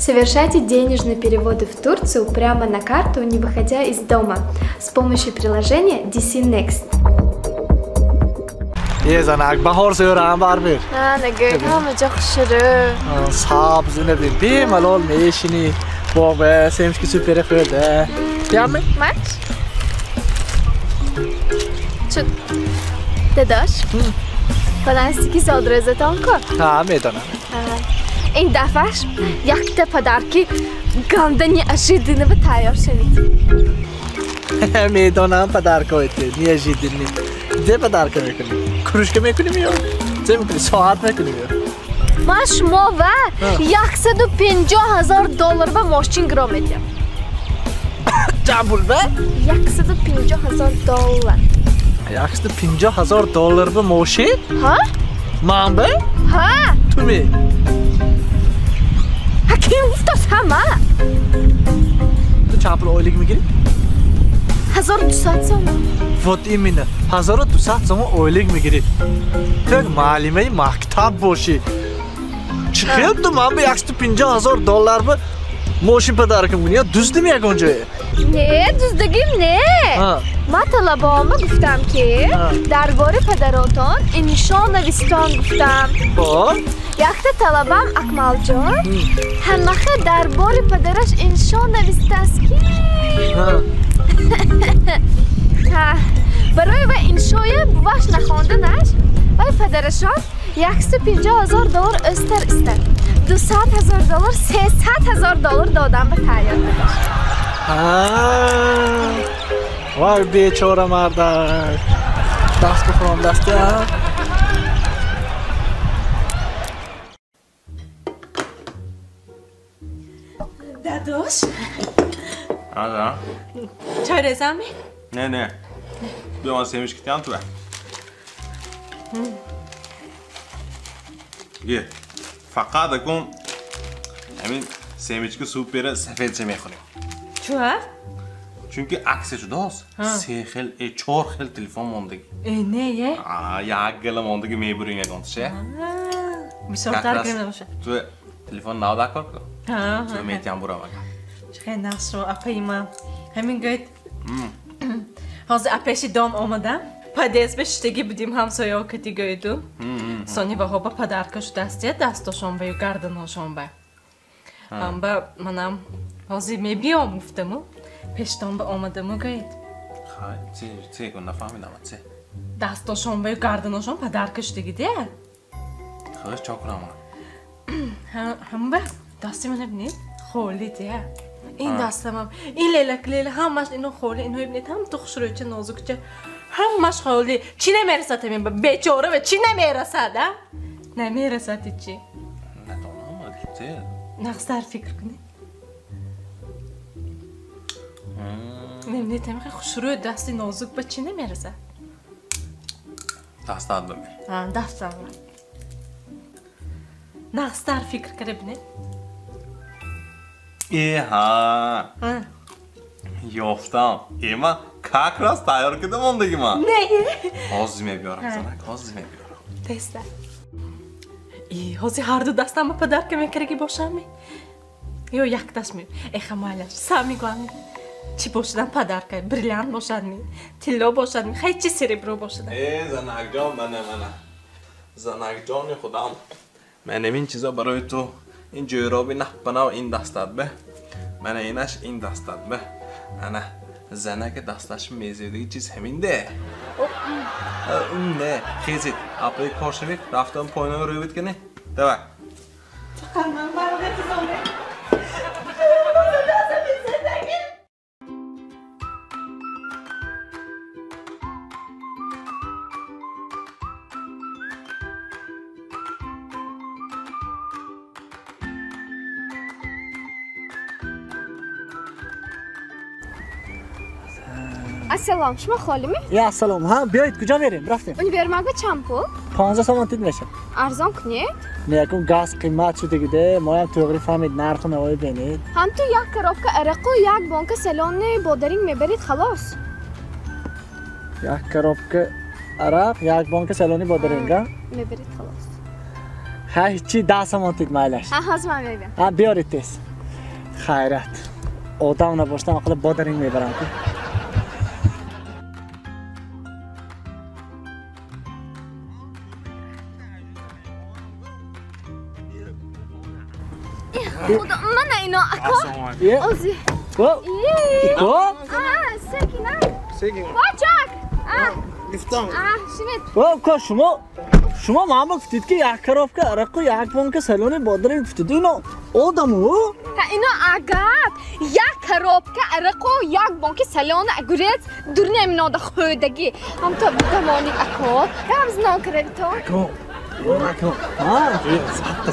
Совершайте денежные переводы в Турцию прямо на карту, не выходя из дома, с помощью приложения DC Next. زنک بهار زیرم بر بیر. نگه همه جا خوشره. سبز نبین بی ملال میشینی باغ سیمش که سوپر خورده. بیامه؟ Maç? چون داداش؟ پدرستی صادرزتان کن؟ ها میدونم. این دفعش یک تا پدرکی گندنی اشیدینه به تیار شدید. میدونم پدر کویتی نیاجیدینی. ده پدر که میکنی؟ کروش که میکنیم یا؟ چه میکنی؟ ساعت میکنیم یا؟ من شما و $150,000 به ماشین گرام میدیم. چند پول به؟ $150,000. $150,000 به ماشین؟ ها؟ من به؟ ها؟ تو می؟ کی گفت همه؟ تو چند پول اویلیگ میگیری؟ 1200 سوم. وات ایمینه 1200 سوم اویلیگ میگیری. تو معلمه مکتب باشی. چی خیلی تو من به $150,000 به ماشین پدر کنی یا دوست میگه اونجا؟ نه دوستگیم نه. من طلبامه گفتم که درباره پدراتان انشان نویستان گفتم. یک طلبم اکمال جان همه درباره پدرش انشان نویسته است که برای و انشای بواش نخواندنش ولی پدرشان $150,000 استر $200,000 $300,000 دادم به تیار پدرش. وای بیچاره مردک دست بخورم دستی هم داداش آره چای رزمی؟ نه بیا من سیمش کتیم تو یه فقط اکن همین سیمش که سوپ بیره سفید چه میخوریم چوه؟ چون که عکسش داست 4 خیل تلفن موندگی نه یه؟ یک گل موندگی میبریم یک گانتشه میساختر کنه باشه تو تلفن ناو دکار کن تو میتیم برو مگه چه نقص رو اپایی من همین گوید حاضر اپیشی دام آمدم پدیز بشتگی بودیم همسایه ها کتی گویدو سانی و ها با پدرکش دستیه دستاشون به و گردناشون به با منم حاضر میبیام گفتم و پیشتان به آمدم و گوید چه کن نفهمیدم چه دستاشون به و گردناشون پدرکش دیگه ده خواهش چا کنم هم به دستی من ببینید خولی ده این دستم هم این لیلک لیل همش اینو خولی اینو ببینید هم دخشروی چه نازک چه همش خولی چی نمیرسد همین بیچاره به چی نمیرسد نمیرسد چی ندانم چه نقصر فکر کنی نمیدید همین خوشروی دستی نازک به چی نمیرسد دستت ببین دستم نقصر فکر کنه بینید ها یافتم ایما کاک راست تیار کده موندگی من نه حاضی میبیارم زنک حاضی میبیارم دسته حاضی هر دو دستم با پدر که میکرگی باشم یا یک دست می ای خمالش سامی گوانی چی باشدن پدر که بریلیان باشد می تیلا باشد می خیلی چی سریبرو باشدن زنک جان منه زنک جان خودم من این چیزا برای تو این جورابی نپنه و این دستت به من اینش این دستت به انا زنک دستش میزیدگی چیز همین ده اون نه خیزید اپلی کار شوید رفتم پایین رو روید کنی دوه السلام شما خالمی؟ یا سلام ها بیایید کجا میریم رفتیم اون برمگه چند پول؟ 15 سوم تید میشه ارزان کنید؟ نیکون گاز قیمت شده گیده ما هم توغری فهمید نرخ نوای بینید هم تو یک کرافک عرق و یک بانک سلان بادرینگ میبرید خلاص یک کرافک عرق یک بانک سلانی بادرینگ میبرید خلاص هیچی 10 سوم تید مایلش ها هاز من میبینم بیارید تیز Hayrat. Odamla boshdan qilib bodaringmay baramku. Xudo, mana ino aka. O'zi. Ko? Sekina. Sekin. Bochak. Ifton. Shimit. Ko shuma mama guftetki yak коробка арақу як банка салони бодаринг гуфтиду ино одаму? Ha ino agab. Yak коробка арақу як банка салони агурец дурне минода хӯдаги. Ҳам то будамоник ако. Рамзнон кредито. Ko.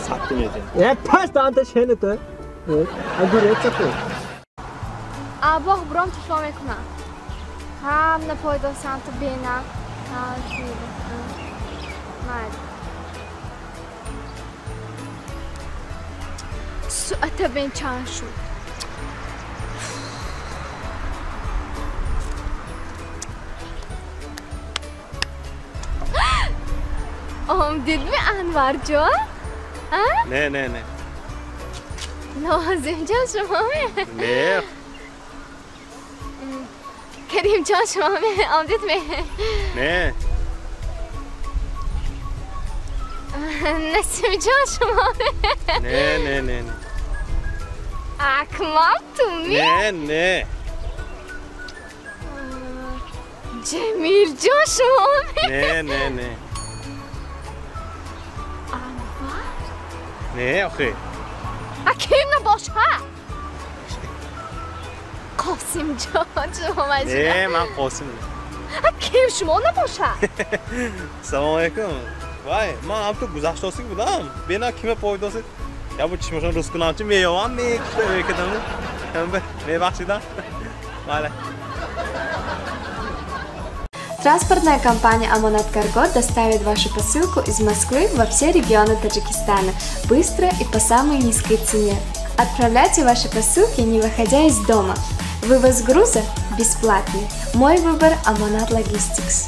Sattı mıydı? Pas tanta shene to. Agurec ko. Бог бром число мекунам. Ҳамна пойдосам ту бинам. Суата бен чанд шуд. Дидми Анварҷон? Ne. Нозимҷон шумоме? Ne. Каримҷон шумоме? Омдидме? Ne. Насимҷон шумоме? Ne. Акмал туми? Ne. Ҷамилҷон шумоме? Ne. Ne axı? Ким набоша? Қосимҷон шумоме? Ne, ben Qosim. Ким шумо набоша? Assalomu alaykum. Vay, men ham to guzashtosiz budam. Bena kime poydasi? Ya bu chishmashon ruskunamchi meyovan me ketami. Hambe me baxshidan. Vale. Транспортная компания «Амонат Карго» доставит вашу посылку из Москвы во все регионы Таджикистана быстро и по самой низкой цене. Отправляйте ваши посылки, не выходя из дома. Вывоз груза бесплатный. Мой выбор – Амонат Логистикс.